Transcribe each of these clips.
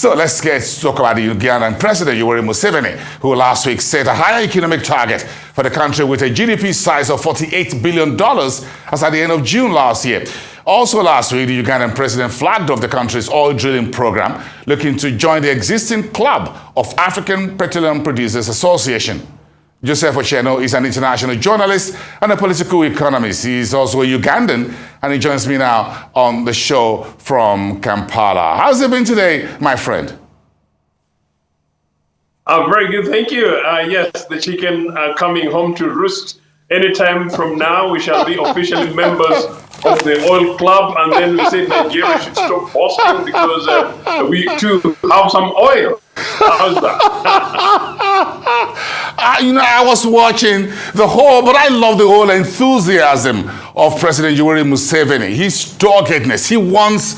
So let's talk about the Ugandan President Yoweri Museveni, who last week set a higher economic target for the country with a GDP size of $48 billion as at the end of June last year. Also last week, the Ugandan president flagged off the country's oil drilling program, looking to join the existing club of African Petroleum Producers Association. Joseph Ochieno is an international journalist and a political economist. He is also a Ugandan, and he joins me now on the show from Kampala. How's it been today, my friend? Very good, thank you. Yes, the chicken coming home to roost. Anytime from now, we shall be officially members of the oil club, and then we say Nigeria should stop boasting because we too have some oil. How's that? I was watching the whole, but I love the whole enthusiasm of President Yoweri Museveni, his doggedness. He wants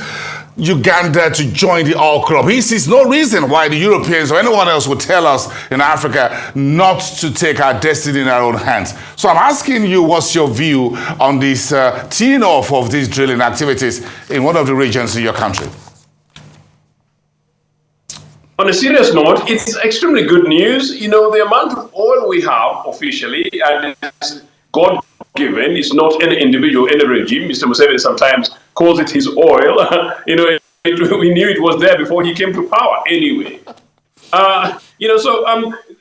Uganda to join the oil club. He sees no reason why the Europeans or anyone else would tell us in Africa not to take our destiny in our own hands. So I'm asking you, what's your view on this teeing off of these drilling activities in one of the regions in your country? On a serious note, it's extremely good news. You know, the amount of oil we have officially, and it's God-given, it's not any individual, any regime. Mr. Museveni sometimes calls it his oil. We knew it was there before he came to power anyway.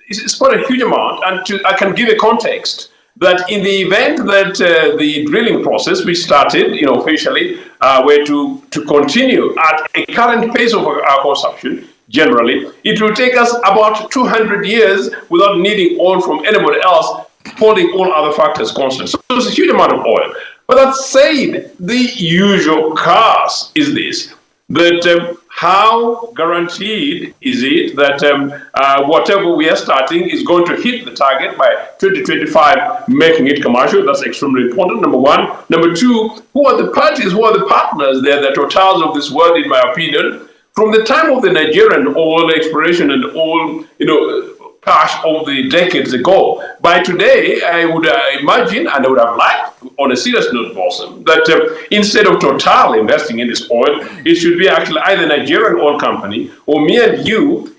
It's quite a huge amount. And I can give a context that in the event that the drilling process, which started, officially, were to continue at a current pace of our consumption, generally, it will take us about 200 years without needing oil from anybody else, holding all other factors constant. So it's a huge amount of oil. But that said, the usual curse is this, that how guaranteed is it that whatever we are starting is going to hit the target by 2025, making it commercial? That's extremely important, number one. Number two, who are the parties, who are the partners there, the totals of this world, in my opinion? From the time of the Nigerian oil exploration and oil, cash of the decades ago, by today, I would imagine, and I would have liked, on a serious note, Boston, that instead of Total investing in this oil, it should be actually either Nigerian oil company or me and you,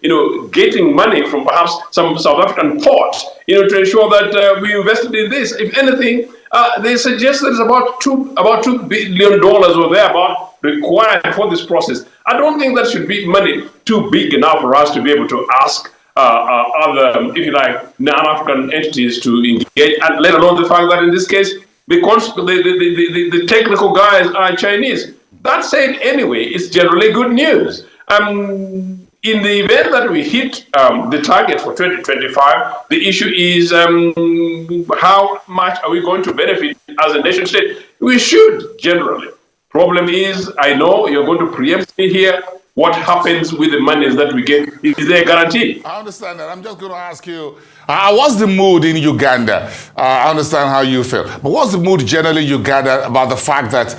getting money from perhaps some South African port, to ensure that we invested in this. If anything, they suggest that it's about $2 billion or thereabout required for this process. I don't think that should be money too big enough for us to be able to ask other, if you like, non-African entities to engage, and let alone the fact that in this case, because the technical guys are Chinese. That said, anyway, it's generally good news. In the event that we hit the target for 2025, the issue is how much are we going to benefit as a nation state? We should, generally. Problem is, I know you're going to preempt me here. What happens with the monies that we get? Is there a guarantee? I understand that. I'm just going to ask you, what's the mood in Uganda? I understand how you feel. But what's the mood generally in Uganda about the fact that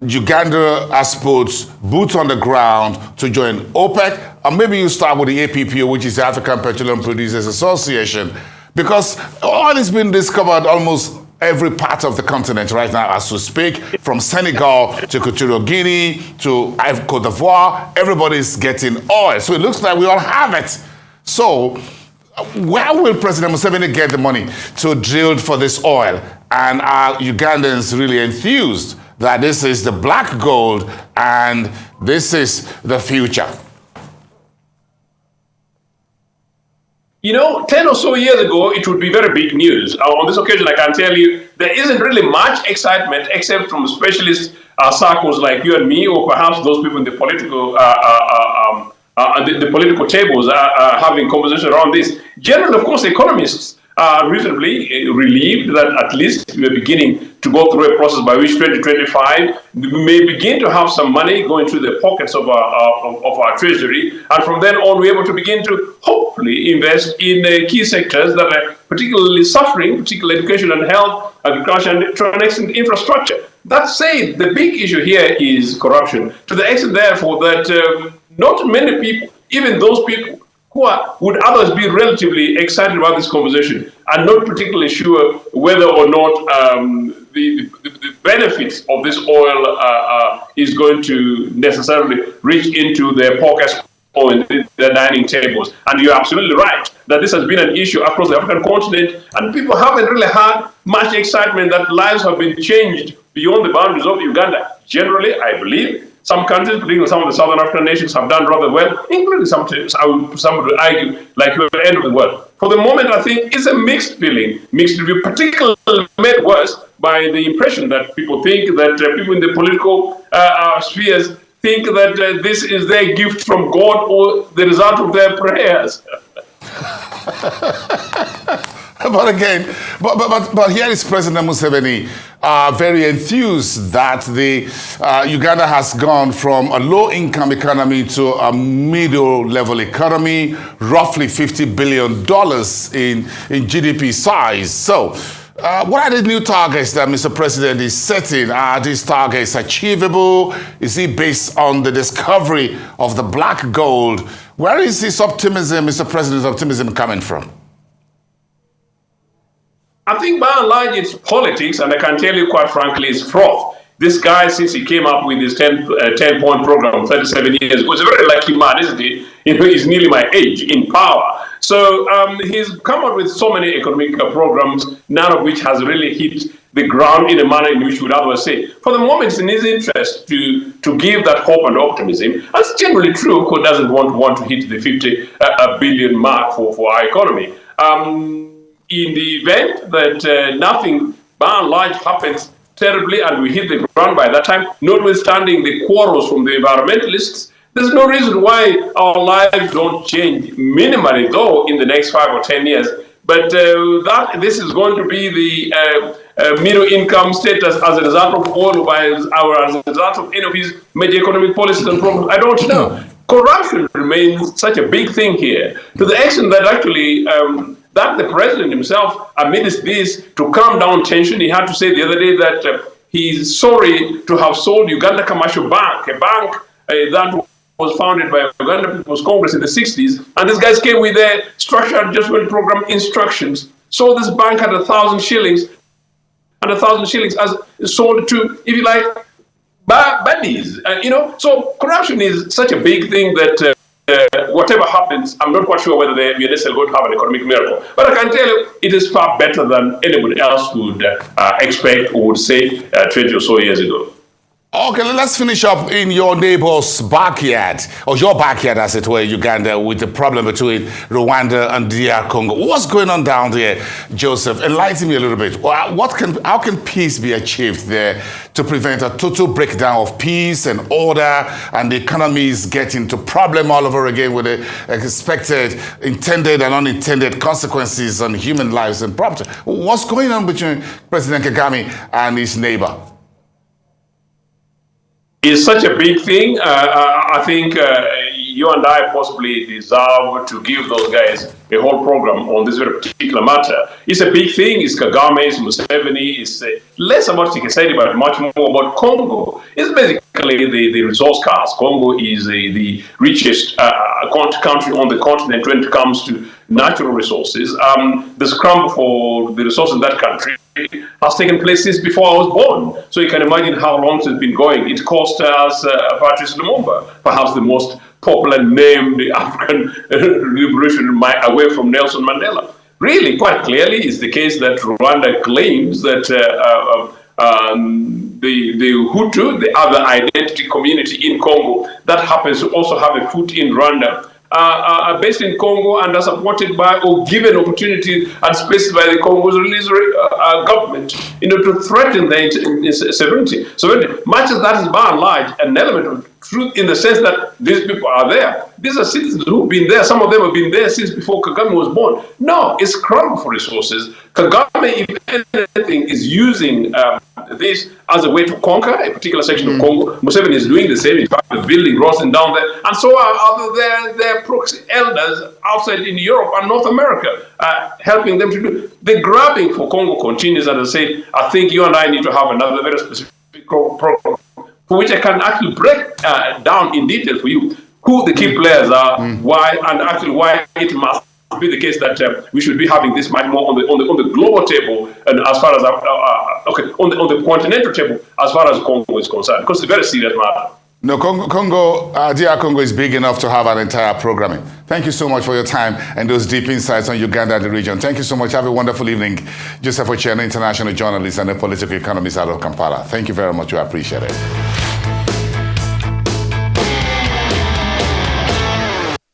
Uganda has put boots on the ground to join OPEC? Or maybe you start with the APPO, which is the African Petroleum Producers Association. Because oil has been discovered almost every part of the continent right now as we speak, from Senegal to Equatorial Guinea to Cote d'Ivoire, everybody's getting oil. So it looks like we all have it. So where will President Museveni get the money to drill for this oil? And are Ugandans really enthused that this is the black gold and this is the future? 10 or so years ago, it would be very big news. On this occasion, I can tell you, there isn't really much excitement except from specialist circles like you and me, or perhaps those people in the political the political tables having conversations around this. Generally, of course, economists are reasonably relieved that at least we are beginning to go through a process by which 2025 we may begin to have some money going through the pockets of our treasury, and from then on we're able to begin to hopefully invest in key sectors that are particularly suffering, particularly education and health, agriculture, and to an extent infrastructure. That said, the big issue here is corruption, to the extent therefore that not many people, even those people who would others be relatively excited about this conversation, are not particularly sure whether or not the benefits of this oil is going to necessarily reach into their pockets or in the dining tables. And you're absolutely right that this has been an issue across the African continent, and people haven't really had much excitement that lives have been changed beyond the boundaries of Uganda. Generally, I believe some countries, particularly some of the southern African nations, have done rather well, including some would argue, like we're at the end of the world. For the moment, I think it's a mixed feeling, mixed review, particularly made worse by the impression that people think that people in the political spheres think that this is their gift from God or the result of their prayers. But again, but here is President Museveni very enthused that the Uganda has gone from a low-income economy to a middle-level economy, roughly $50 billion in GDP size. So, what are the new targets that Mr. President is setting? Are these targets achievable? Is it based on the discovery of the black gold? Where is this optimism, Mr. President's optimism, coming from? I think by and large it's politics, and I can tell you quite frankly, it's froth. This guy, since he came up with his 10-point program 37 years ago, was a very lucky man, isn't he? You know, he's nearly my age in power. So he's come up with so many economic programs, none of which has really hit the ground in a manner in which we would otherwise say. For the moment, it's in his interest to give that hope and optimism. That's generally true, who doesn't want to hit the 50 billion mark for our economy. In the event that nothing, by and large, happens terribly and we hit the ground by that time, notwithstanding the quarrels from the environmentalists, there's no reason why our lives don't change minimally, though, in the next 5 or 10 years. But this is going to be the middle income status as a result of oil, as a result of any of his major economic policies and programs. I don't know. Corruption remains such a big thing here, to the extent that actually that the president himself, amidst this, to calm down tension, he had to say the other day that he's sorry to have sold Uganda Commercial Bank, a bank that was founded by Uganda People's Congress in the 60s, and these guys came with their structured adjustment program instructions. So this bank had 1,000 shillings, and 1,000 shillings as sold to, if you like, baddies. So corruption is such a big thing that whatever happens, I'm not quite sure whether we are necessarily going to have an economic miracle. But I can tell you, it is far better than anybody else would expect or would say 20 or so years ago. Okay, let's finish up in your neighbor's backyard, or your backyard, as it were, Uganda, with the problem between Rwanda and DR Congo. What's going on down there, Joseph? Enlighten me a little bit. How can peace be achieved there to prevent a total breakdown of peace and order, and the economies get into problem all over again with the expected intended and unintended consequences on human lives and property? What's going on between President Kagame and his neighbor? It's such a big thing. I think you and I possibly deserve to give those guys a whole program on this very particular matter. It's a big thing. It's Kagame, it's Museveni. It's less about Tshisekedi, but much more about Congo. It's basically the resource cast. Congo is the richest country on the continent when it comes to natural resources. The scramble for the resources in that country has taken place since before I was born. So you can imagine how long it's been going. It cost us Patrice Lumumba, perhaps the most popular named African revolutionary away from Nelson Mandela. Really, quite clearly, it's the case that Rwanda claims that the Hutu, the other identity community in Congo, that happens to also have a foot in Rwanda, are based in Congo and are supported by or given opportunity and space by the Congo's release government, to threaten their sovereignty. Much as that is by and large an element of truth in the sense that these people are there. These are citizens who've been there. Some of them have been there since before Kagame was born. No, it's crumble for resources. Kagame, if anything, is using this as a way to conquer a particular section of Congo. Museveni is doing the same. In fact, the building Rosen down there. And so are their proxy elders outside in Europe and North America, helping them to do. The grabbing for Congo continues. And I said, I think you and I need to have another very specific program for which I can actually break down in detail for you who the key players are, why, and actually why it must be the case that we should be having this much more on the global table, and as far as on the continental table, as far as Congo is concerned, because it's a very serious matter. No, DR Congo is big enough to have an entire programming. Thank you so much for your time and those deep insights on Uganda and the region. Thank you so much. Have a wonderful evening. Joseph Ochieng, international journalist and a political economist out of Kampala. Thank you very much. We appreciate it.